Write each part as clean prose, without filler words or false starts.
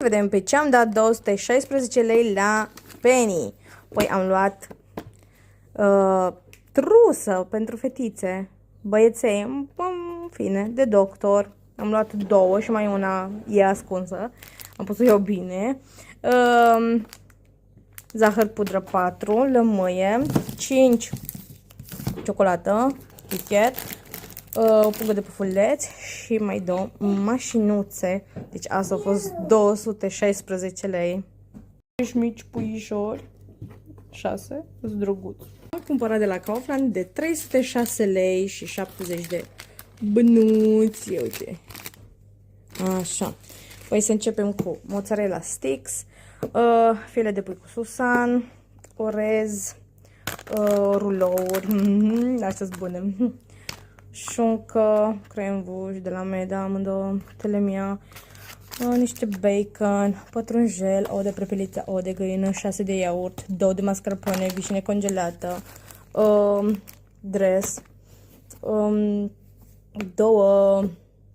vedem pe ce am dat 216 lei la Penny. Păi am luat trusă pentru fetițe, băieței, în fine, de doctor. Am luat 2 și mai una e ascunsă. Am pus-o eu bine. Zahăr pudră 4, lămâie, 5 ciocolată, pichet, o pungă de pufuleți și mai 2 mașinuțe. Deci asta a fost 216 lei. 5 mici puișori, 6, sunt drăguți. Am cumpărat de la Kaufland de 306 lei și 70 de bănuți. Uite. Așa. Păi să începem cu mozzarella sticks, file de pui cu susan, orez, rulouri, astea sunt bune, șuncă, crembuș de la Meda, amândouă, telemia, niște bacon, pătrunjel, ouă de prepeliță, ouă de găină, 6 de iaurt, 2 de mascarpone, vișine congelată, dres, 2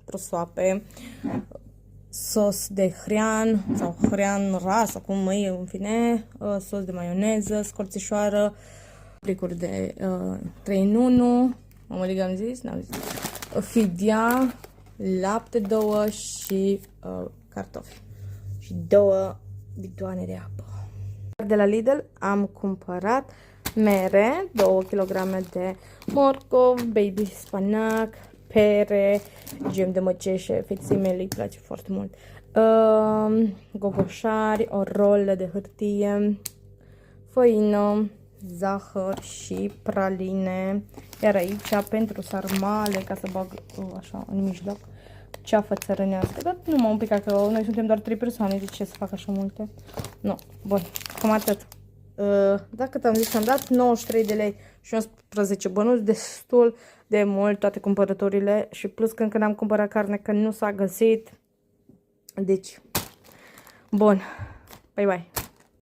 prosoape, sos de hrean sau hrean ras, acum e, în fine, sos de maioneză, scorțișoară, plicuri de 3 în 1, am zis, n-am zis, fidia, lapte 2 și cartofi și 2 bidoane de apă. De la Lidl am cumpărat mere, 2 kg de morcov, baby spanac, pere, gem de măceșe, feței mele îi place foarte mult, gogoșari, o rolă de hârtie, făină, zahăr și praline. Iar aici, pentru sarmale, ca să bag așa în mijloc, ceafă țărănească. Dar nu m-am picat, că noi suntem doar 3 persoane, de ce să fac așa multe? Nu, bun, cam atât. Dacă am zis, am dat 93 de lei și 11 bănuți, destul de mult toate cumpărăturile și plus că încă n-am cumpărat carne, că nu s-a găsit. Deci, bun, bye bye.